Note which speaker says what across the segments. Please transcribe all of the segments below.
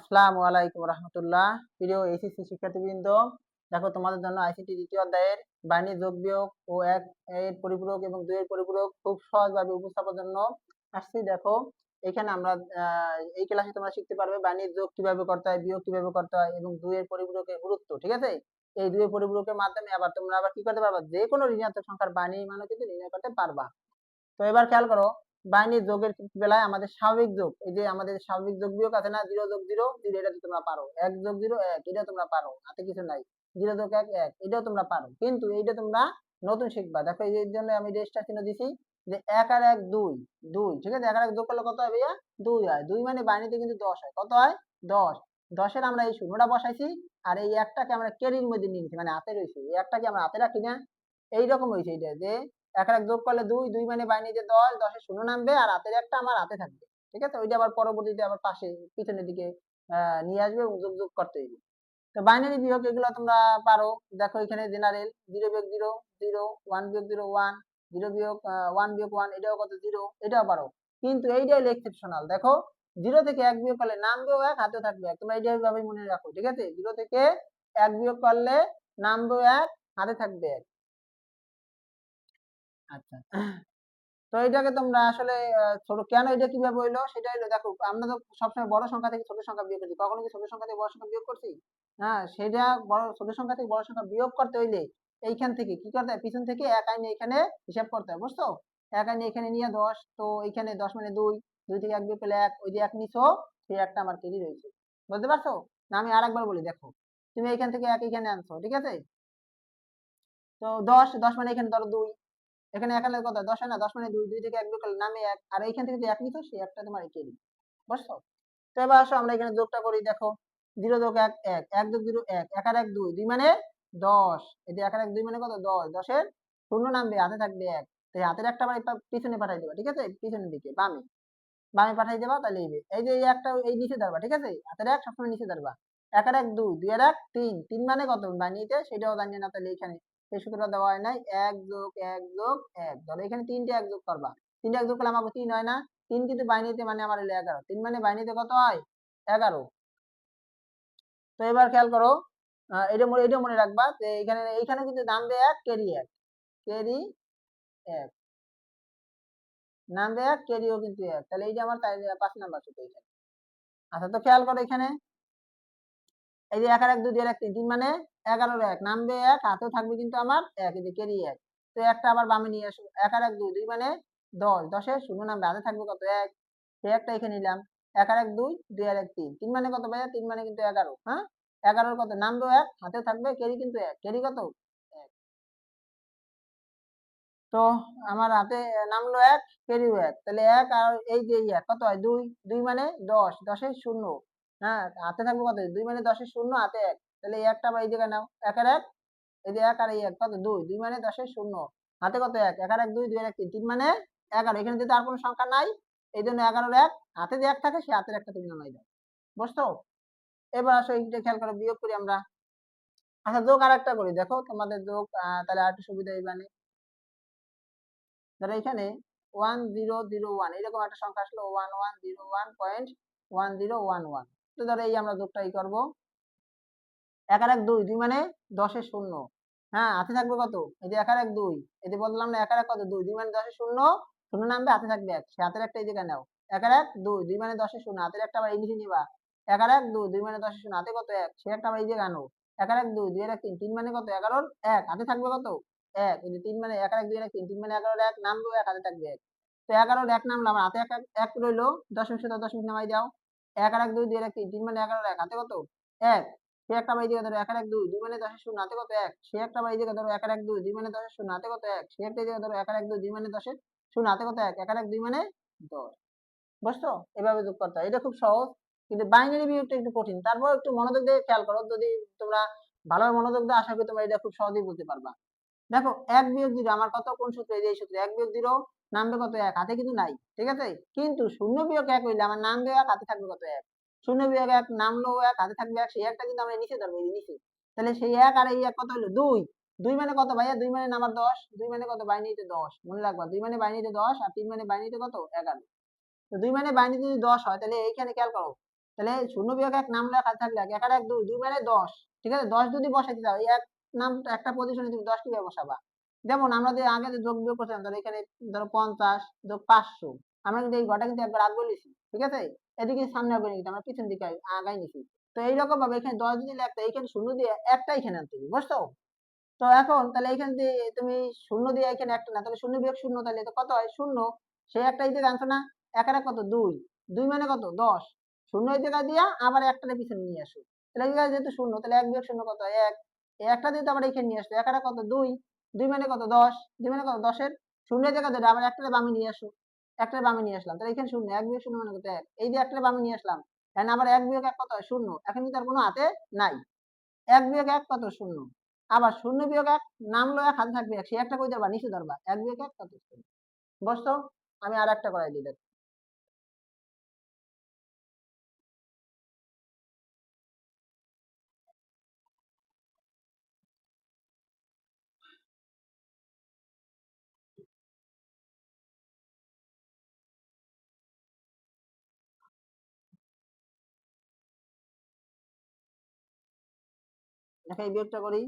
Speaker 1: আসসালামু আলাইকুম রহমতুল্লাহ। প্রিয় এসএসসি শিক্ষার্থীবৃন্দ, দেখো তোমাদের জন্য আইসিটি দ্বিতীয় অধ্যায়ের বাইনের যোগ বিয়োগ ও এক এর পরিপূরক এবং দুই এর পরিপূরক খুব সহজভাবে উপস্থাপনের জন্য আসছি। দেখো এখানে আমরা এই ক্লাসে তোমরা শিখতে পারবে বাইনের যোগ কিভাবে করতে হয়, বিয়োগ কিভাবে করতে হয় এবং দুই এর পরিপূরকের গুরুত্ব। ঠিক আছে, এই দুই এর পরিপূরকের মাধ্যমে তোমরা কি করতে পারবা, যে কোনো ঋণাত্মক সংখ্যার বাইনারি মানও কিন্তু নির্ণয় করতে পারবা। তো এবার খেয়াল করো, বাইনারি যোগের বেলায় আমাদের স্বাভাবিক যোগ, এই যে আমাদের স্বাভাবিক যোগ বিয়োগ আছে না, 0 যোগ 0 0, এটা তোমরা পারো। 1 যোগ 0 1, এটা তোমরা পারো, হাতে কিছু নাই। 0 যোগ 1 1, এটাও তোমরা পারো, কিন্তু এইটা তোমরা নতুন শিখবা। দেখো এই জন্য আমি রেজিস্টার চিহ্ন দিছি, যে 1 আর 1 2 2। ঠিক আছে, 1 আর 1 যোগ করলে কত হয় ভাইয়া? 2 হয়। 2 মানে বাইনারিতে কিন্তু 10 হয়। কত হয়? 10। 10-এর আমরা এই শূন্যটা বসাইছি, আর এই একটাকে আমরা কেরির মধ্যে নিয়ে নিছি, মানে হাতে রয়েছে। এই একটাকে আমরা হাতে রাখি না, এইরকম হয়েছে এটা, যে 1 আর 1 যোগ করলে 2 2 মানে বাইনারিতে 10, 10-এর শূন্য নামবে আর হাতের একটা আমার হাতে থাকবে। ঠিক আছে, ওইটা আবার পরবর্তীতে আবার পাশে পিছনের দিকে নিয়ে আসবে এবং যোগ যোগ করতে হবে। তো বাইনারি বিয়োগ এগুলো তোমরা পারো। দেখো এখানে জেনারেল 0 বিয়োগ 0 0, 1 বিয়োগ 0 1, 0 বিয়োগ 1 বিয়োগ 1, এটাও কত? 0, এটাও পারো। কিন্তু এইটাই হলো এক্সেপশনাল। দেখো 0 থেকে 1 বিয়োগ করলে নামবেও 1, হাতেও থাকবে 1। তোমরা এইটা ভাবে মনে রাখো। ঠিক আছে, 0 থেকে 1 বিয়োগ করলে নামবেও 1, হাতে থাকবে 1। আচ্ছা, তো এটাকে তোমরা আসলে ছোট কেন, এটা কিভাবে হইলো সেটা হলো, দেখো আমরা তো সবসময় বড় সংখ্যা থেকে ছোট সংখ্যা বিয়োগ করছি। কখনো কি ছোট সংখ্যা থেকে বড় সংখ্যা বিয়োগ করছি? হ্যাঁ, সেটা ছোট সংখ্যা থেকে বড় সংখ্যা বিয়োগ করতে হইলে এইখান থেকে কি করতে হয়, পিছন থেকে এক আইনে এখানে হিসাব করতে হয়, বুঝছো? এক আইনে এখানে নিয়ে 10, তো এইখানে 10 মানে 2, 2 থেকে 1 বিয়োগ করলে 1, ওই যে 1 নিছো, সেই একটা আমার কেজি রয়েছে। বুঝতে পারছো? না আমি আরেকবার বলি, দেখো তুমি এইখান থেকে 1 এখানে আনছো, ঠিক আছে? তো 10 10 মানে এখানে ধরো 2, এখানে একালের কথা 10 হয় না, 10 মানে 2, 2 থেকে 1 বিয়োগ করলে নামে 1, আর এইখান থেকে যে 1 নিছো সেই একটা তোমার কেরি। বুঝছো? তো এবার আসো আমরা এখানে যোগটা করি। দেখো 0 যোগ 1 1, 1 যোগ 0 1, 1 আর 1 2, 2 মানে 10। এই যে 1 আর 1 2 মানে কত? 10, 10-এর শূন্য নামবে, হাতে থাকবে 1। তো এই হাতের একটা আবার পিছনে পাঠাই দেবা। ঠিক আছে, পিছনের দিকে বামে বামে পাঠাই দেবা, তাহলে এই যে এই একটা এই নিচে ধরবা। ঠিক আছে, হাতের 1 সবসময় নিচে ধরবা। 1 আর 1 2, 2 আর 1 3, 3 মানে কত বানিয়েছে সেটাও জানি না, তাহলে এখানে সেই সূত্রটা দেওয়া হয় নাই। 1 যোগ 1 যোগ 1, ধরো এখানে 3টে 1 যোগ করবা। 3টে 1 যোগ করলে আমাকে 3 হয় না? 3 কিন্তু বাইনারিতে মানে আমার হলো 11। 3 মানে বাইনারিতে কত হয়? 11। তো এবার খেয়াল করো, এটা মনে রাখবা যে এখানে এইখানে কিন্তু নামবে 1, ক্যারি 1, ক্যারি 1, নামবে 1, ক্যারিও কিন্তু 1, তাহলে এই যে আমার 5 নাম্বার সূত্র এখানে। আচ্ছা, তো খেয়াল করো এখানে এই যে 1 আর 1 2, 2 আর 1 3, 3 মানে 11-এর 1, নামবে 1, হাতেও থাকবে কিন্তু আমার 1, এই যে ক্যারি 1। তো একটা আবার বামে নিয়ে আসো। 1 আর 1 2, 2 মানে 10, 10-এর শূন্য নামবে, হাতে থাকবে কত? 1, সেই একটা এখানে নিলাম। 1 আর 1 2, 2 আর 1 3, 3 মানে কত ভাইয়া? 3 মানে কিন্তু 11। হ্যাঁ, 11-এর কত? নামবেও 1, হাতেও থাকবে, ক্যারি কিন্তু 1, ক্যারি কত? 1। তো আমার হাতে নামলো 1, ক্যারিও 1, তাহলে 1 আর এই যে 1 কত হয়? 2, 2 মানে 10, 10-এর শূন্য। হ্যাঁ, হাতে থাকবে কত? 2 মানে 10-এর শূন্য, হাতে 1, তাহলে এই একটা আবার এই জায়গায় নাও। 1 আর 1, এই যে 1 আর এই 1 কত? 2, 2 মানে 10-এর শূন্য, হাতে কত? 1, 1 আর 1 2, 2 আর 1 3, 3 মানে 11। এখানে যেহেতু আর কোনো সংখ্যা নাই, এই জন্য 11-এর 1, হাতে যে 1 থাকে সেই হাতের একটা তুমি নামাই দাও। বুঝছো? এবার আসো এইটা খেয়াল করে বিয়োগ করি আমরা। আচ্ছা, যোগ আরেকটা করি। দেখো তোমাদের যোগ তাহলে আরেকটু সুবিধা এই মানে, ধরো এখানে 1001, এরকম একটা সংখ্যা আসলো, 1101.1011। তো ধরো এই আমরা যোগটা করবো। 1 আর 1 2, 2 মানে 10-এর শূন্য। হ্যাঁ, হাতে থাকবে কত? এই যে 1 আর 1 2, এই যে বললাম না 1 আর 1 কত? 2, 2 মানে 10-এর শূন্য, শূন্য নামবে, হাতে থাকবে 1, সে হাতের একটা এই জায়গায় নাও। 1 আর 1 2, 2 মানে 10-এর শূন্য, হাতের একটা আবার এই নিচে নিবা। 1 আর 1 2, 2 মানে 10-এর শূন্য, হাতে কত? 1, সে একটা আবার এই জায়গায় আনো। 1 আর 1 2, 2 আর 1 3, 3 মানে কত? 11-এর 1, হাতে থাকবে কত? 1, এই যে 3 মানে 1 আর 1 2 আর 1 3, 3 মানে 11-এর 1, নামবেও 1, হাতে থাকবে 1। তো 11-এর 1 নামলাম, আমার হাতে 1 রইলো, দশমিক সাথে দশমিক নামাই দাও। 1 আর 1 2, 2 আর 1 3, 3 মানে 11-এর 1, হাতে কত? 1, সে একটা আবার এই জায়গায় ধরো 1 আর 1 2, 2 মানে 10-এর শূন্য, হাতে কত? 1, সে একটা আবার এই জায়গায় ধরো 1 আর 1 2, 2 মানে 10-এর শূন্য, হাতে কত? 1, সে একটা এই জায়গায় ধরো 1 আর 1 2, 2 মানে 10-এর শূন্য, হাতে কত? 1, 1 আর 1 2 মানে 10। বুঝছো? এভাবে যোগ করতে হয়, এটা খুব সহজ। কিন্তু বাইনারি বিয়োগটা একটু কঠিন, তারপর একটু মনোযোগ দিয়ে খেয়াল করো। যদি তোমরা ভালোভাবে মনোযোগ দিয়ে, আশা করি তোমরা এটা খুব সহজেই বুঝতে পারবা। দেখো 1 বিয়োগ 0 আমার কত? কোন সূত্র? এই যে এই সূত্র। 1 বিয়োগ 0 নামবে কত? 1, হাতে কিন্তু নাই। ঠিক আছে, কিন্তু 0 বিয়োগ 1 হইলে আমার নামবে 1, হাতে থাকবে কত? 1। 0 বিয়োগ 1 নামলো 1, হাতে থাকবে 1, সেই একটা কিন্তু আমরা নিচে ধরবো, এই যে নিচে। তাহলে সেই 1 আর এই 1 কত হলো? 2। 2 মানে কত ভাইয়া? 2 মানে নাম্বার 10। 2 মানে কত? বাইনারিতে 10, মনে রাখবা। 2 মানে বাইনারিতে 10, আর 3 মানে বাইনারিতে কত? 11। তো 2 মানে বাইনারিতে যদি 10 হয়, তাহলে এইখানে খেয়াল করো, তাহলে 0 - 1 নাম লেখা থাকলে 1 আর 1 2, 2 মানে 10। ঠিক আছে, 10 যদি বসাইতে চাও এই এক নাম একটা পজিশনে তুমি 10 কিভাবে বসাবা? যেমন আমরা যে আগে যে যোগ বিয়োগ করছিলাম, ধরো এখানে ধরো 50 যোগ 500, আমরা কিন্তু এই ঘরটা কিন্তু একবার আগে লিখি। ঠিক আছে, এদিকে সামনে আগে নিচ্ছি, আমরা পিছন দিকে আগাই নিছি। তো এইরকম ভাবে এখানে 10 যদি লিখতে, এইখানে 0 দিয়ে একটা এখানে আনতে হবে, বুঝছো? তো এখন তাহলে এখান দিয়ে তুমি 0 দিয়ে এখানে একটা না, তাহলে 0 বিয়োগ 0, তাহলে এটা কত হয়? 0। সে একটা এই জায়গায় আনছো না, 1 আর 1 কত? 2, 2 মানে কত? 10। 0 এই জায়গায় দিয়া আবার একটারে পিছনে নিয়ে আসো, তাহলে এই জায়গায় যেহেতু 0, তাহলে 1 বিয়োগ 0 কত? 1। এই একটা দিয়ে তো আবার এখানে নিয়ে আসো, 1 আর 1 কত? 2, 2 মানে কত? 10, 2 মানে কত? 10 এর 0 এর জায়গায় ধরে আবার একটারে বামে নিয়ে আসো, একটারে বামে নিয়ে আসলাম, তাহলে এখানে 0, 1 বিয়োগ 0 মানে কত? 1। এই যে একটারে বামে নিয়ে আসলাম, এখন আবার 1 বিয়োগ 1 কত হয়? 0। এখন কিন্তু আর কোনো হাতে নাই, 1 বিয়োগ 1 কত? 0। আবার 0 বিয়োগ 1 নামলো 1, হাতে থাকবে 1, সে একটা কই ধরবা? নিচে ধরবা, 1 বিয়োগ 1 কত? 0। বুঝছো? আমি আর একটা করাই দিই, দেখো। দেখো এই বিয়োগটা করি।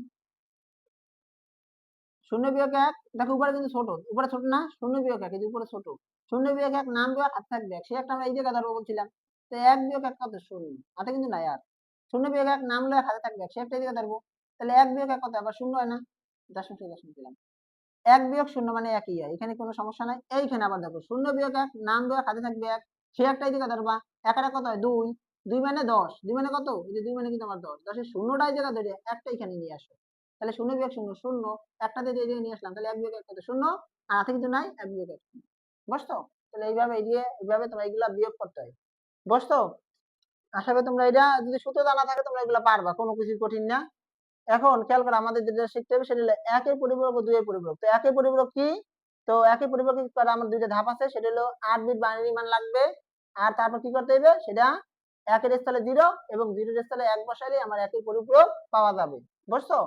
Speaker 1: 0 বিয়োগ 1, দেখো উপরে কিন্তু ছোট, উপরে ছোট না? 0 বিয়োগ 1 এই যে উপরে ছোট। 0 বিয়োগ 1 নাম বিয়োগ হাতে থাকবে 1, সে একটা আমরা এই জায়গায় ধরবো বলছিলাম। তো 1 বিয়োগ 1 কত? 0। হাতে কিন্তু নাই আর। 0 বিয়োগ 1 নাম লয় হাতে থাকবে 1, সে একটা এই জায়গায় ধরবো, তাহলে 1 বিয়োগ 1 কত? আবার 0 হয় না? দশমিক থেকে দশমিক দিলাম। 1 বিয়োগ 0 মানে 1ই হয়, এখানে কোনো সমস্যা নাই। এইখানে আবার দেখো 0 বিয়োগ 1 নাম বিয়োগ হাতে থাকবে 1, সে একটা এই জায়গায় ধরবা, 1 আর 1 কত হয়? 2, 2 মানে 10, 2 মানে কত? এই যে 2 মানে কিন্তু আমার 10, 10 এর 0টা এই জায়গায় ধরে একটা এখানে নিয়ে আসো, তাহলে 0 বিয়োগ 0 0, একটা দিয়ে এই জায়গায় নিয়ে আসলাম, তাহলে 1 বিয়োগ 1 কত? 0। আর হাতে কিন্তু নাই, 1 বিয়োগ 1 0। বুঝছো? তাহলে এইভাবে এই দিয়ে এইভাবে তোমরা এগুলা বিয়োগ করতে হয়। বুঝছো? আশা করি তোমরা এটা যদি সূত্র জানা থাকে তোমরা এগুলা পারবা, কোনো কিছু কঠিন না। এখন খেয়াল করো, আমাদের যেটা শিখতে হবে সেটা হলো একের পরিপূরক ও দুইয়ের পরিপূরক। তো একের পরিপূরক কি? তো একের পরিপূরক কি করা? আমার দুইটা ধাপ আছে, সেটা হলো 8 বিট বাইনারি মান লাগবে। আর তারপর কি করতে হবে? সেটা একের স্থলে 0 এবং 0 এর স্থলে 1 বসাইলে আমার একের পরিপূরক পাওয়া যাবে। বুঝছো?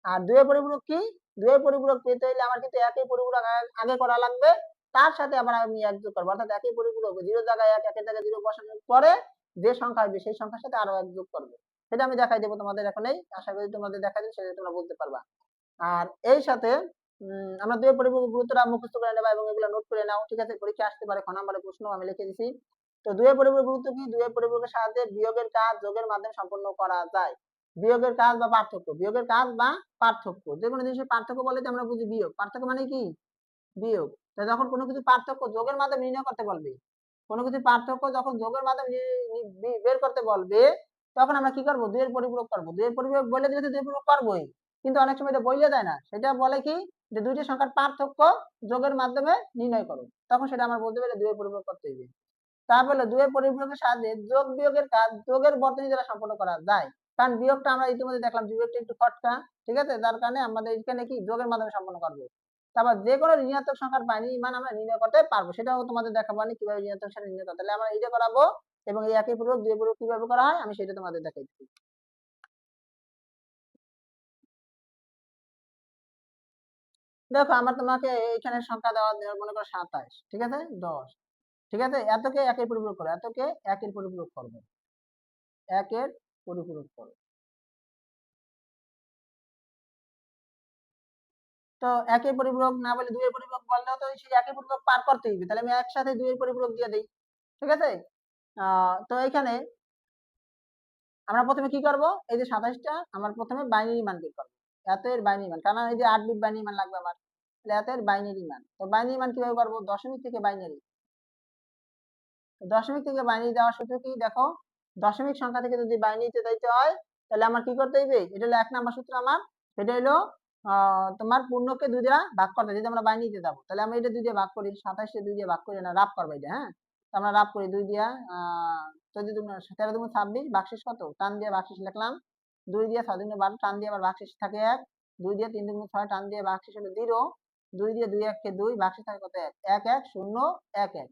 Speaker 1: আর দুইয়ের পরিপূরক কি? দুইয়ের পরিপূরক পেতে হলে আমার কিন্তু একের পরিপূরক আগে করা লাগবে, তার সাথে আবার আমি 1 যোগ করবো, অর্থাৎ একের পরিপূরক 0 জায়গায় 1, 1 এর জায়গায় 0 বসানোর পরে যে সংখ্যা আসবে সেই সংখ্যার সাথে আরো 1 যোগ করবে। সেটা আমি দেখাই দেবো তোমাদের এখনই, আশা করি তোমাদের দেখাই দিই, সেটা তোমরা বলতে পারবা। আর এই সাথে আমরা দুই পরিপূরক গুরুত্বটা মুখস্থ করে নেবা এবং এগুলো নোট করে নাও। ঠিক আছে, পরীক্ষা আসতে পারে, খ নাম্বারের প্রশ্ন আমি লিখে দিছি। তো দুই পরিপূরক গুরুত্ব কি? দুই পরিপূরকের সাহায্যে বিয়োগের কাজ যোগের মাধ্যমে সম্পন্ন করা যায়। বিয়োগের কাজ বা পার্থক্য, বিয়োগের কাজ বা পার্থক্য, যে কোনো জিনিসের পার্থক্য বলে আমরা বুঝি বিয়োগ, পার্থক্য মানে কি? বিয়োগ। তো যখন কোনো কিছু পার্থক্য যোগের মাধ্যমে নির্ণয় করতে বলবে, কোনো কিছু পার্থক্য যখন যোগের মাধ্যমে বের করতে বলবে, তখন আমরা কি করবো? দুইয়ের পরিপূরক করবো। দুইয়ের পরিপূরক বলে দিলে তো দুইয়ের পরিপূরক করবোই, কিন্তু অনেক সময় এটা বইলে দেয় না, সেটা বলে কি যে দুইটি সংখ্যার পার্থক্য যোগের মাধ্যমে নির্ণয় করো, তখন সেটা আমার বলতে পারে দুইয়ের পরিপূরক করতে হবে। তারপরে দুইয়ের পরিপূরকের সাহায্যে যোগ বিয়োগের কাজ যোগের বর্তনী দ্বারা সম্পন্ন করা যায়। কারণ বিয়োগটা আমরা ইতিমধ্যে দেখলাম বিয়োগটা একটু খটকা, ঠিক আছে, যার কারণে আমাদের এখানে কি যোগের মাধ্যমে সম্পন্ন করবো। তারপর যে কোনো ঋণাত্মক সংখ্যার বাইনারি মান আমরা নির্ণয় করতে পারবো, সেটাও তোমাদের দেখাবো আমি কিভাবে ঋণাত্মক সংখ্যা নির্ণয় করতে, তাহলে আমরা এটা করাবো। এবং এই একই পূর্বক দুই পূর্বক কিভাবে করা হয় আমি সেটা তোমাদের দেখাই দিচ্ছি। দেখো আমার তোমাকে এখানে সংখ্যা দেওয়া দেওয়ার মনে করো 27, ঠিক আছে, 10, ঠিক আছে, এতকে একের পরিপূরক করো, এতকে একের পরিপূরক করবো, একের পরিপূরক করো। তো একের পরিপূরক না বলে দুইয়ের পরিপূরক বললেও তো সেই একের পরিপূরক পার করতে হবে, তাহলে আমি একসাথে দুইয়ের পরিপূরক দিয়ে দিই। ঠিক আছে, তো এখানে আমরা প্রথমে কি করব? এই যে 27টা আমার প্রথমে বাইনারি মান বের করবো, এত এর বাইনারি মান, কারণ এই যে 8 বিট বাইনারি মান লাগবে আমার, তাহলে এত এর বাইনারি মান। তো বাইনারি মান কিভাবে করবো? দশমিক থেকে বাইনারি। দশমিক থেকে বাইনারি দেওয়ার সূত্র কি? দেখো, দশমিক সংখ্যা থেকে যদি বাইনারিতে দিতে হয় তাহলে আমার কি করতে হবে? এটা হলো 1 নাম্বার সূত্র আমার, সেটা হলো তোমার পূর্ণকে 2 দ্বারা ভাগ করতে, যদি আমরা বাইনারিতে দেবো তাহলে আমরা এটা 2 দিয়ে ভাগ করি, 27 কে 2 দিয়ে ভাগ করি না, রাফ করবো এটা, হ্যাঁ। তো আমরা রাফ করি 2 দিয়া, 13 দুগুণ 26, ভাগশেষ কত? টান দিয়ে ভাগশেষ লিখলাম, 2 দিয়ে 6 দুগুণ 12, টান দিয়ে আবার ভাগশেষ থাকে 1, 2 দিয়ে 3 দুগুণ 6, টান দিয়ে ভাগশেষ হলো 0, 2 দিয়ে 2 1 কে 2, ভাগশেষ থাকে কত? 1, 1 1 0 1 1,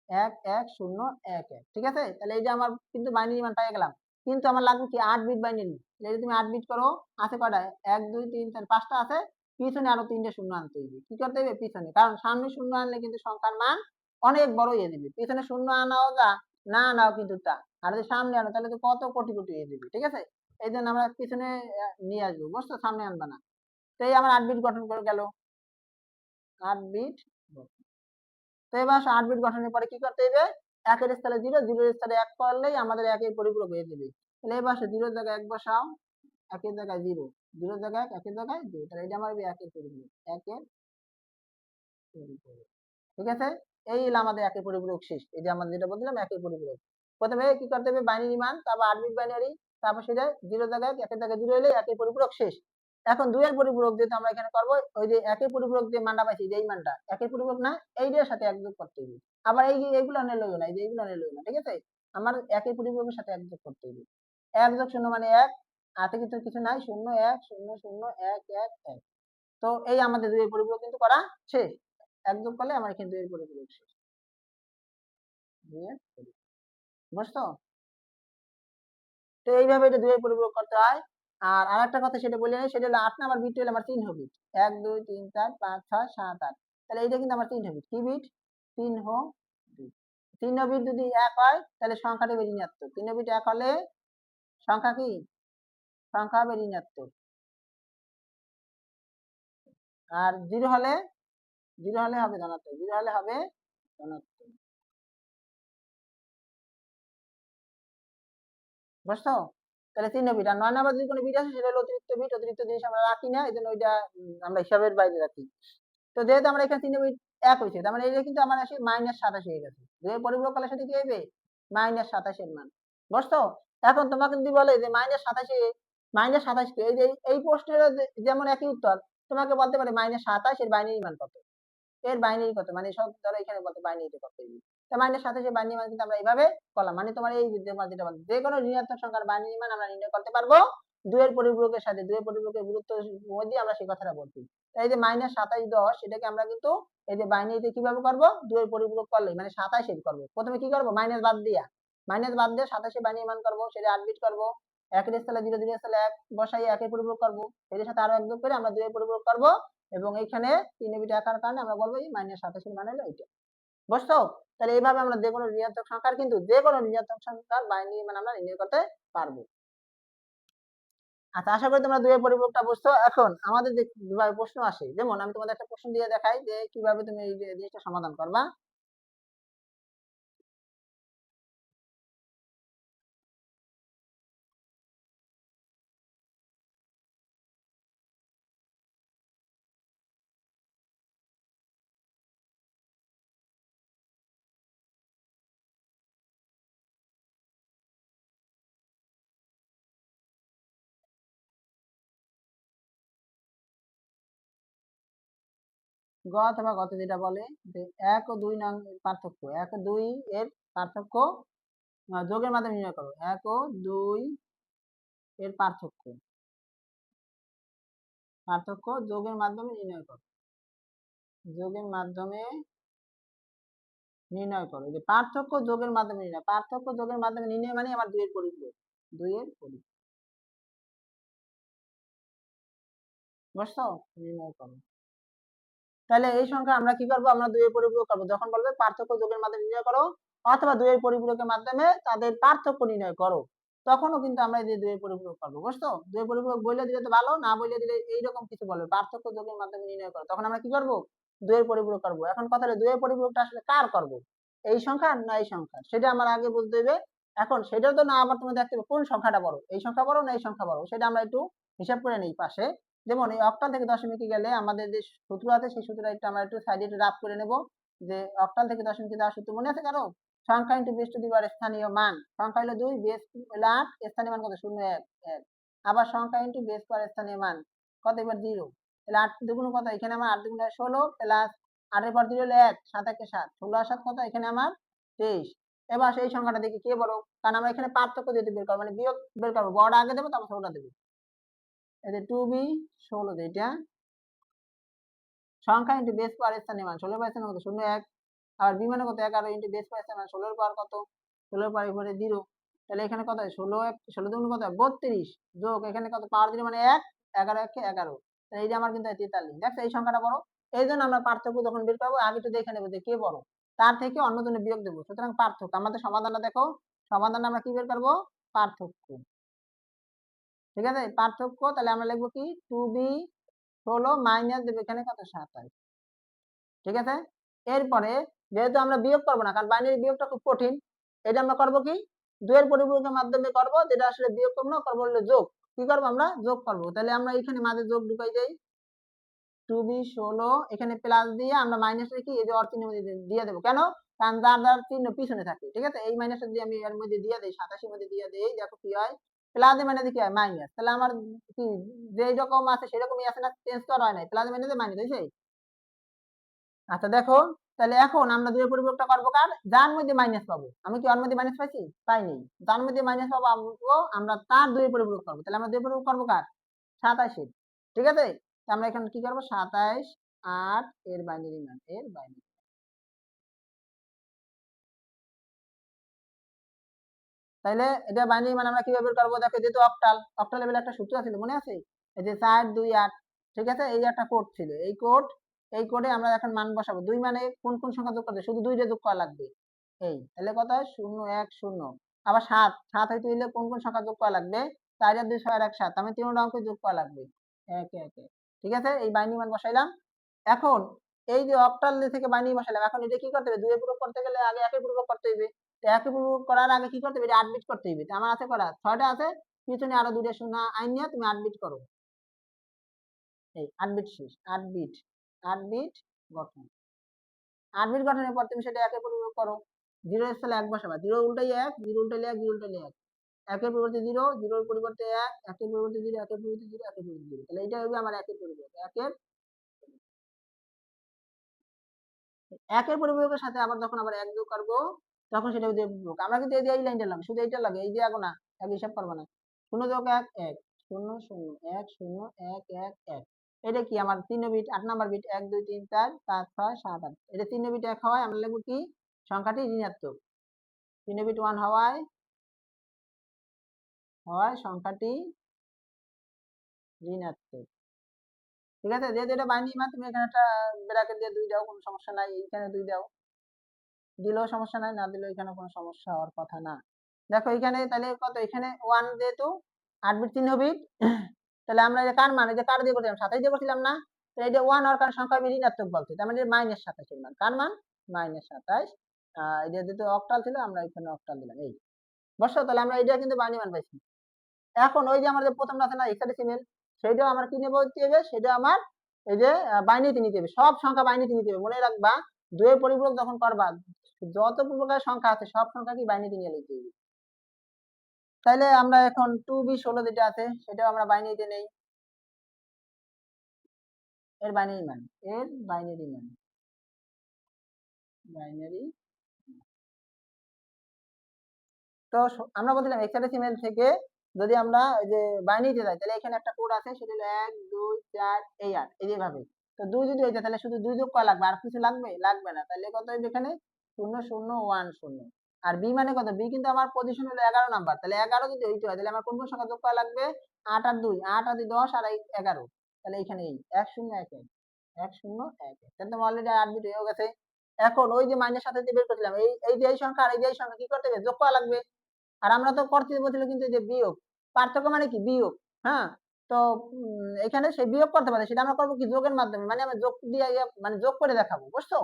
Speaker 1: 1 1 0 1 1, ঠিক আছে, তাহলে এই যে আমার কিন্তু বাইনারি মান পেয়ে গেলাম। কিন্তু আমার লাগবে কি? 8 বিট বাইনারি। তাহলে তুমি 8 বিট করো, আছে কয়টা? 1 2 3 4 5টা আছে, পিছনে আরো 3টে শূন্য আনতে হবে। কি করতে হবে? পিছনে, কারণ সামনে শূন্য আনলে কিন্তু সংখ্যার মান অনেক বড় হয়ে যাবে, পিছনে শূন্য আনাও যা না নাও কিন্তু তা। আর যদি সামনে আনো তাহলে তো কত কোটি কোটি হয়ে যাবে, ঠিক আছে? এই জন্য আমরা পিছনে নিয়ে আসবো, বুঝছো? সামনে আনবা না। তো এই আমার 8 বিট গঠন করে গেল, 8 বিট। তো এবার 8 বিট গঠনের পরে কি করতে হবে? একের স্থানে 0, 0 এর স্থানে 1 করলেই আমাদের একের পরিপূরক হয়ে যাবে। তাহলে এবার 0 এর জায়গায় 1 বসাও, একের জায়গায় 0, 0 এর জায়গায় 1, একের জায়গায় 0, তাহলে এটা আমার একের পরিপূরক, একের পরিপূরক। ঠিক আছে? এই হলো আমাদের একের পরিপূরক শেষ। এই যে আমরা যেটা বলছিলাম একের পরিপূরক। প্রথমে কি করতে হবে? বাইনারি মান, তারপর 8 বিট বাইনারি, তারপর সেটা 0 জায়গায় 1 এর জায়গায় 0 হলে একের পরিপূরক শেষ। এখন 2 এর পরিপূরক যেটা আমরা এখানে করব, ওই যে একের পরিপূরক যে মানটা পাইছি, যে এই মানটা একের পরিপূরক না, এইটার সাথে এক যোগ করতে হবে। আবার এই যে এইগুলো নিলেও না, এই যে এইগুলো নিলেও না, ঠিক আছে? আমার একের পরিপূরকের সাথে এক যোগ করতে হবে। 1 যোগ 0 মানে 1, হাতে কিন্তু কিছু নাই, 0 1 0 0 1 1 1। তো এই আমাদের 2 এর পরিপূরক কিন্তু করা শেষ। এক যোগ করলে আমার এখানে 2 এর পরিপূরক শেষ। 2 এর পরিপূরক। বুঝছো? তো এইভাবে এটা 2 এর পরিপূরক করতে হয়। আর আরেকটা কথা সেটা বলে নেই, সেটা হলো 8 নাম্বার বিট হলো আমার চিহ্ন বিট। 1 2 3 4 5 6 7 8। তাহলে এইটা কিন্তু আমার চিহ্ন বিট। কি বিট? চিহ্ন বিট। চিহ্ন বিট যদি 1 হয় তাহলে সংখ্যাটা হবে ঋণাত্মক। চিহ্ন বিট 1 হলে সংখ্যা কি? সংখ্যা হবে ঋণাত্মক। আর 0 হলে, 0 হলে হবে ধনাত্মক। 0 হলে হবে ধনাত্মক। বুঝছো? তাহলে 3 বিট। আর 9 নাম্বার যদি কোনো বিট আছে সেটা হলো অতিরিক্ত বিট। অতিরিক্ত জিনিস আমরা রাখি না, এজন্য ওইটা আমরা হিসাবের বাইরে রাখি। তো যেহেতু আমরা এখানে 3 বিট 1 হয়েছে, তার মানে এটা কিন্তু আমার আসে -27 হয়ে গেছে। 2 এর পরিপূরক করলে সেটা কি হবে? -27 এর মান। বুঝছো? এখন তোমাকে যদি বলে যে -27 কে, এই যে এই প্রশ্নের যেমন একই উত্তর, তোমাকে বলতে পারে -27 এর বাইনারি মান কত? এর বাইনারি কত? মানে সব ধরো এখানে বলতে বাইনারিতে কত হবে। তো -27 এর বাইনারি মান কিন্তু আমরা এইভাবে করলাম। মানে তোমার এই যে যেটা বলতে, যে কোনো ঋণাত্মক সংখ্যার বাইনারি মান আমরা নির্ণয় করতে পারবো 2 এর পরিপূরকের সাথে। 2 এর পরিপূরকের গুরুত্ব মধ্যে আমরা সেই কথাটা বলছি। এই যে -27 10, এটাকে আমরা কিন্তু এই যে বাইনারিতে কিভাবে করব? 2 এর পরিপূরক করলে মানে 27 এর করব। প্রথমে কি করব? মাইনাস বাদ দিয়া। মাইনাস বাদ দিয়ে 27 এর বাইনারি মান করব, সেটা 8 বিট করব। 1 এর স্থানে 0, 0 এর স্থানে 1 বসাই 1 এর পরিপূরক করব। এর সাথে আরো 1 যোগ করে আমরা 2 এর পরিপূরক করব। এবং এখানে 3 বিট আকার কারণে আমরা বলবো এই -27 এর মান হলো এইটা। বুঝছো? তাহলে এইভাবে আমরা যে কোনো ঋণাত্মক সংখ্যার কিন্তু যে কোনো ঋণাত্মক সংখ্যার বাইনারি মান আমরা নির্ণয় করতে পারবো। আচ্ছা, আশা করি তোমরা 2 এর পরিপূরকটা বুঝছো। এখন আমাদের যে যেভাবে প্রশ্ন আসে, যেমন আমি তোমাদের একটা প্রশ্ন দিয়ে দেখাই যে কিভাবে তুমি এই যে জিনিসটা সমাধান করবা। গ অথবা গত যেটা বলে যে 1 ও 2 নং পার্থক্য, 1 ও 2 এর পার্থক্য যোগের মাধ্যমে নির্ণয় করো। 1 ও 2 এর পার্থক্য, পার্থক্য যোগের মাধ্যমে নির্ণয় করো। যোগের মাধ্যমে নির্ণয় করো। যে পার্থক্য যোগের মাধ্যমে নির্ণয়, পার্থক্য যোগের মাধ্যমে নির্ণয় মানে আমার 2 এর পরিপূরক। 2 এর পরিপূরক। বুঝছো? নির্ণয় করো। তাহলে এই সংখ্যা আমরা কি করবো? আমরা 2 এর পরিপূরক করবো। যখন বলবে পার্থক্য যোগের মাধ্যমে নির্ণয় করো অথবা 2 এর পরিপূরকের মাধ্যমে তাদের পার্থক্য নির্ণয় করো, তখনও কিন্তু আমরা এই যে 2 এর পরিপূরক করবো। বুঝছো? 2 এর পরিপূরক বলে দিলে তো ভালো, না বলে দিলে এইরকম কিছু বলবে পার্থক্য যোগের মাধ্যমে নির্ণয় করো, তখন আমরা কি করবো? 2 এর পরিপূরক করবো। এখন কথা হলো 2 এর পরিপূরকটা আসলে কার করবো? এই সংখ্যা না এই সংখ্যা, সেটা আমার আগে বুঝতে হবে। এখন সেটাও তো না, আবার তুমি দেখতে হবে কোন সংখ্যাটা বড়, এই সংখ্যা বড় না এই সংখ্যা বড়, সেটা আমরা একটু হিসাব করে নেই পাশে। যেমন এই অক্টাল থেকে দশমিকে গেলে আমাদের যে সূত্র আছে সেই সূত্রটা একটু আমরা একটু সাইডে একটু রাফ করে নেব। যে অক্টাল থেকে দশমিকে যাওয়ার সূত্র মনে আছে কারো? সংখ্যা ইন্টু বেস টু দি পাওয়ার স্থানীয় মান। সংখ্যা হলো 2, বেস হলো 8, স্থানীয় মান কত? 0 1 1। আবার সংখ্যা ইন্টু বেস পাওয়ার স্থানীয় মান কত? এবার 0। তাহলে 8 দুগুণ কত? এখানে আমার 8 দুগুণ 16 প্লাস 8 এর পর 0 হলো 1, 7 1 7, 16 আর 7 কত? এখানে আমার 23। এবার সেই সংখ্যাটা দেখি কে বড়, কারণ আমরা এখানে পার্থক্য যেহেতু বের করবো মানে বিয়োগ বের করবো, বড়টা আগে দেবো তারপর ছোটটা দেবো। এই যে 2b 16 যেটা, সংখ্যা ইন্টু বেস পাওয়ার স্থানীয় মান 16 পাওয়ার স্থানীয় কত? 0 1। আর বি মানে কত? 11 ইন্টু বেস পাওয়ার স্থানীয় মান 16 এর পাওয়ার কত? 16 এর পাওয়ার উপরে 0। তাহলে এখানে কত হয়? 16 1 16 দুগুণ কত হয়? 32 যোগ এখানে কত? পাওয়ার 0 মানে 1, 11 1 11। তাহলে এই যে আমার কিন্তু 43। দেখছো এই সংখ্যাটা বড়। এই জন্য আমরা পার্থক্য যখন বের করবো আগে একটু দেখে নেবো যে কে বড়। তার থেকে অন্য জনে বিয়োগ দেবো, সুতরাং পার্থক্য। আমাদের সমাধানটা দেখো, সমাধানটা আমরা কি বের করবো, পার্থক্য। ঠিক আছে, পার্থক্য। তাহলে আমরা লিখবো কি, 2b 16 মাইনাস দেবো এখানে কত, 27। ঠিক আছে, এরপরে যেহেতু আমরা বিয়োগ করবো না, কারণ বাইনারি বিয়োগটা খুব কঠিন, এটা আমরা করবো কি, 2 এর পরিপূরকের মাধ্যমে করবো, যেটা আসলে বিয়োগ করবো না, করবো হলো যোগ। কি করবো, আমরা যোগ করবো। তাহলে আমরা এখানে মাঝে যোগ ঢুকাই দেই, 2b 16 এখানে প্লাস দিয়ে আমরা মাইনাস রেখে এই যে অর চিহ্নের মধ্যে দিয়ে দেবো। কেন, কারণ যার চিহ্ন পিছনে থাকে। ঠিক আছে, এই মাইনাসটা দিয়ে আমি এর মধ্যে দিয়ে দেই, 87 মধ্যে দিয়ে দেই, দেখো কি হয়, প্লাস এ মাইনাসে কি হয়, মাইনাস। তাহলে আমার কি যেই রকম আছে সেরকমই আছে না, চেঞ্জ করা হয় নাই, প্লাস মাইনাসে মাইনাস হইছে। আচ্ছা দেখো, তাহলে এখন আমরা দুই পরিবর্তনটা করবো কার, যার মধ্যে মাইনাস পাবো। আমি কি ওর মধ্যে মাইনাস পাইছি, পাইনি। যার মধ্যে মাইনাস পাবো আমরা তার দুই পরিবর্তন করবো। তাহলে আমরা দুই পরিবর্তন করবো কার, 27। ঠিক আছে, আমরা এখানে কি করবো, 27 8 এর বাইনারি মান, এর বাইনারি। তাইলে এটা বাইনারি মান আমরা কিভাবে বের করবো, দেখো যেহেতু অক্টাল, অক্টাল লেভেলে একটা সূত্র ছিল মনে আছে, এই যে 4 2 8। ঠিক আছে, এই একটা কোড ছিল, এই কোডে আমরা এখন মান বসাবো। 2 মানে কোন কোন সংখ্যা যোগ করতে, শুধু 2টা যোগ করা লাগবে। এই তাহলে কত হয়, 0 1 0। আবার 7 7 হইতে হইলে কোন কোন সংখ্যা যোগ করা লাগবে, 4 আর 2 6 আর 1 7, আমি তিনটা অঙ্ক যোগ করা লাগবে, 1 1 1। ঠিক আছে, এই বাইনারি মান বসাইলাম। এখন এই যে অক্টাল থেকে বাইনারি বসালাম, এখন এটা কি করতে হবে, 2 এর পূরক করতে গেলে আগে 1 এর পূরক করতে হবে। তো 1 এর পূরক করার আগে কি করতে হবে, এটা 8 বিট করতে হবে। তো আমার আছে করা 6টা আছে, পিছনে আরো 2টা শূন্য আইনিয়া তুমি 8 বিট করো। এই 8 বিট শেষ, 8 বিট, 8 বিট গঠন। 8 বিট গঠনের পর তুমি সেটা 1 এর পরিবর্তন করো। 0 এর স্থলে 1 বসাবা, 0 উল্টাই 1, 0 উল্টাইলে 1, 0 উল্টাইলে 1। 1 এর পরিবর্তে 0, 0 এর পরিবর্তে 1, 1 এর পরিবর্তে 0, 1 এর পরিবর্তে 0, 1 এর পরিবর্তে 0। তাহলে এটা হবে আমার 1 এর পরিবর্তে, 1 এর পরিবর্তের সাথে আবার যখন আবার 1 যোগ করব, তখন সেটা হবে যোগ। আমরা কিন্তু এই যে এই লাইনটা লাগবে, শুধু এইটা লাগে, এই যে আগে না, এক হিসাব করব না। 0 যোগ 1 1, 0 0 1 0 1 1 1। এটা কি আমার 3 বিট, 8 নাম্বার বিট, 1 2 3 4 5 6 7 8। এটা 3 বিট 1 হওয়ায় আমরা লিখব কি, সংখ্যাটি ঋণাত্মক। 3 বিট 1 হওয়ায় সংখ্যাটি ঋণাত্মক। ঠিক আছে, যেহেতু এটা বাইনারি মান, তুমি এখানে একটা ব্র্যাকেট দিয়ে 2 দাও, কোনো সমস্যা নাই, এখানে 2 দাও, দিলেও সমস্যা নাই, না দিলেও এখানে কোনো সমস্যা হওয়ার কথা না। দেখো এখানে তাহলে কত, এখানে 1 যেহেতু 8 বিট 3 বিট, তাহলে আমরা এটা কার মান, এটা কার দিয়ে করছিলাম, 27 দিয়ে করছিলাম না। তো এটা 1 আর কার সংখ্যা ঋণাত্মক বলছে, তার মানে -27 এর মান, কার মান, -27। এটা যেহেতু অক্টাল ছিল, আমরা এখানে অক্টাল দিলাম। এই বসো, তাহলে আমরা এটা কিন্তু বাইনারি মান পাইছি। এখন ওই যে আমাদের প্রথমটা আছে না হেক্সাডেসিমেল, সেইটাও আমার কি নেব হতে হবে, সেটা আমার এই যে বাইনারিতে নিতে হবে, সব সংখ্যা বাইনারিতে নিতে হবে। মনে রাখবা, 2 এর পরিপূরক যখন করবা, যত প্রকার সংখ্যা আছে সব সংখ্যা কি বাইনারিতে নিয়ে নিতে হবে। তাইলে আমরা এখন 2b 16 যেটা আছে সেটাও আমরা বাইনারিতে নেই, এর বাইনারি মান, এর বাইনারি মান, বাইনারি। তো আমরা বলছিলাম হেক্সাডেসিমেল থেকে যদি আমরা এই যে বাইনারিতে যাই, তাহলে এখানে একটা কোড আছে, সেটা হলো 1 2 4 এই 8, এই যেভাবে। তো 2 যদি হয়ে যায়, তাহলে শুধু 2 যোগ করা লাগবে, আর কিছু লাগবে, লাগবে না। তাহলে কত হবে এখানে, 0 0 1 0। আর বি মানে কত, বি কিন্তু আমার পজিশন হলো 11 নাম্বার, তাহলে 11 যদি হইতে হয়, তাহলে আমার কোন কোন সংখ্যা যোগ করা লাগবে, 8 আর 2, 8 আর 2 10 আর 11। তাহলে এখানে এই 1 0 1 1, 1 0 1 1। তাহলে তোমার অলরেডি 8 বিট হয়ে গেছে। এখন ওই যে মাইনাস সাথে বের করছিলাম, এই যে এই সংখ্যা আর এই যে এই সংখ্যা কি করতে হবে, যোগ করা লাগবে। আর আমরা তো করতে বলছিল কিন্তু যে বিয়োগ, পার্থক্য মানে কি, বিয়োগ। হ্যাঁ, তো এখানে সেই বিয়োগ করতে পারে, সেটা আমরা করবো কি, যোগের মাধ্যমে, মানে আমরা যোগ দিয়ে মানে যোগ করে দেখাবো, বুঝছো।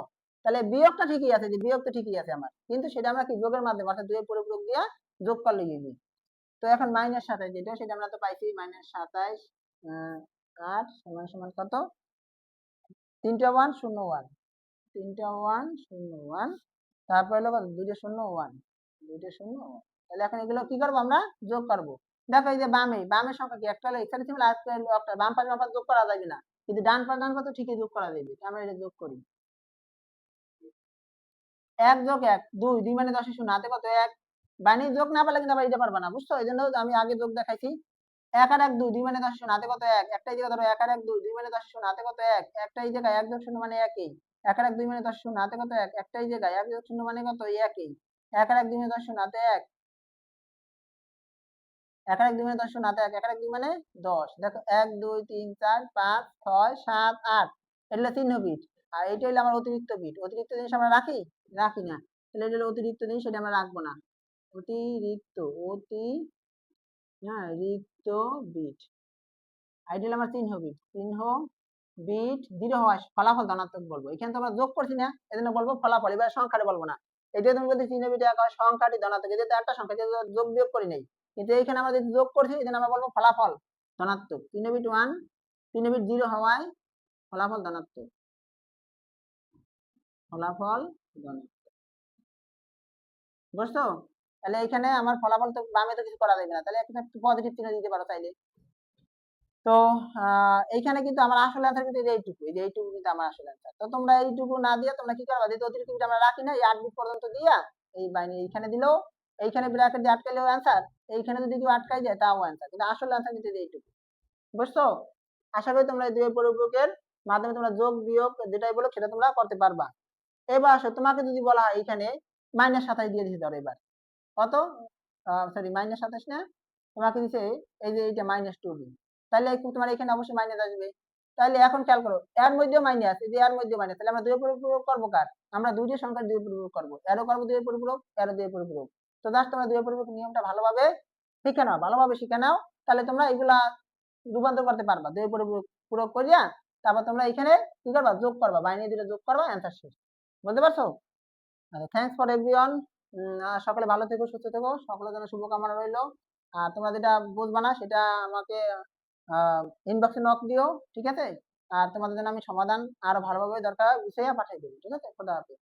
Speaker 1: তাহলে বিয়োগটা ঠিকই আছে, যে বিয়োগ তো ঠিকই আছে আমার, কিন্তু সেটা আমরা কি যোগের মাধ্যমে, অর্থাৎ 2 এর পরিপূরক দিয়ে যোগ করলে গিয়ে। তো এখন -27 যেটা, সেটা আমরা তো পাইছি -27 8 সমান সমান কত, 3টা 1 0 1, 3টা 1 0 1, তারপর হলো কত, 2টা 0 1, 2টা 0 1। তাহলে এখন এগুলো কি করবো, আমরা যোগ করবো। দেখো এই যে বামের সংখ্যা কি, একটা হলো হেক্সাডেসিমাল, আর একটা হলো অক্টাল। বাম পাশে বাম পাশে যোগ করা যাবে না, কিন্তু ডান পাশে তো ঠিকই যোগ করা যাবে। আমরা এটা যোগ করি, 1 যোগ 1 2, 2 মানে 10 শূন্য, হাতে কত 1। বাইনারি যোগ না পারলে কিন্তু আবার এটা পারবা না, বুঝছো। এই জন্য আমি আগে যোগ দেখাইছি। 1 আর 1 2, 2 মানে 10 শূন্য, হাতে কত 1। একটা এই জায়গা ধরো 1 আর 1 2, 2 মানে 10 শূন্য, হাতে কত 1। একটা এই জায়গায় 1 যোগ 0 মানে 1ই। 1 আর 1 2 মানে 10 শূন্য, হাতে কত 1। একটা এই জায়গায় 1 যোগ 0 মানে কত, 1ই। 1 আর 1 2 মানে 10 শূন্য, হাতে 1। 1 আর 1 2 মানে 10 শূন্য, হাতে 1। 1 আর 1 2 মানে 10। দেখো 1 2 3 4 5 6 7 8, এটা হলো 3 বিট। আর এইটা হলো আমার অতিরিক্ত বিট। অতিরিক্ত জিনিস আমরা রাখি, রাখি না, তাহলে এটা হলো অতিরিক্ত জিনিস, সেটা আমরা রাখবো না। অতিরিক্ত, হ্যাঁ, রিক্ত বিট। আইডিয়াল আমার চিহ্ন বিট, চিহ্ন বিট দৃঢ় হয়, ফলাফল ধনাত্মক বলবো। এখানে তো আমরা যোগ করছি না, এজন্য বলবো ফলাফল। এবার সংখ্যাটা বলবো না। এটা তুমি যদি চিহ্ন বিট একা হয়, সংখ্যাটি ধনাত্মক, এটা তো একটা সংখ্যা, যেটা যোগ বিয়োগ করি নাই, কিন্তু এখানে আমরা যদি যোগ করছি, এজন্য আমরা বলবো ফলাফল ধনাত্মক। চিহ্ন বিট 1, চিহ্ন বিট 0 হওয়ায় ফলাফল ধনাত্মক, ফলাফল ধনাত্মক। বুঝছো? তাহলে এখানে আমার ফলাফল তো বামে তো কিছু করা যাবে না, তাহলে একটা পজিটিভ চিহ্ন দিতে পারো চাইলে। তো এইখানে কিন্তু আমার আসল অ্যান্সার কিন্তু এইটুকু, এই যে এইটুকু কিন্তু আমার আসল অ্যান্সার। তো তোমরা এইটুকু না দিয়ে তোমরা কি করবা, যেহেতু অতিরিক্ত বিট আমরা রাখি না, এই 8 বিট পর্যন্ত দিয়া এই বাইনারি এইখানে দিলেও, এইখানে ব্র্যাকেট দিয়ে আটকাইলেও অ্যান্সার, এইখানে যদি কেউ আটকাই যায় তাও অ্যান্সার, কিন্তু আসল অ্যান্সার কিন্তু এইটুকু। বুঝছো? আশা করি তোমরা এই দুই পরিপূরকের মাধ্যমে তোমরা যোগ বিয়োগ যেটাই বলো সেটা তোমরা করতে পারবা। এবার আসো, তোমাকে যদি বলা হয় এইখানে -27 দিয়ে দিতে, ধরো এবার কত, সরি -27 না, তোমাকে দিছে এই যে এইটা -2 দিন, তাহলে তোমার এখানে অবশ্যই মাইনাস আসবে। তাহলে এখন খেয়াল করো, এর মধ্যেও মাইনাস, এই যে এর মধ্যে মাইনাস, তাহলে আমরা দুই পরিপূরক করবো কার, আমরা দুইটি সংখ্যার দুই পরিপূরক করবো, এরও করবো দুই পরিপূরক, এরও দুই পরিপূরক। তো জাস্ট তোমরা দুই পরিপূরক নিয়মটা ভালোভাবে শিখে নাও, ভালোভাবে শিখে নাও, তাহলে তোমরা এগুলা রূপান্তর করতে পারবা। দুই পরিপূরক পূরক করিয়া তারপর তোমরা এখানে কি করবা, যোগ করবা, বাইনারি দুটো যোগ করবা, অ্যান্সার শেষ। বুঝতে পারছো? আচ্ছা, থ্যাংকস ফর এভরিওয়ান। সকলে ভালো থেকো, সুস্থ থেকো, সকলের জন্য শুভকামনা রইলো। আর তোমরা যেটা বুঝবা না সেটা আমাকে ইনবক্সে নক দিও, ঠিক আছে? আর তোমাদের জন্য আমি সমাধান আরো ভালোভাবে দরকার গুছিয়ে পাঠিয়ে দেবো, ঠিক আছে? খোদা হাফেজ।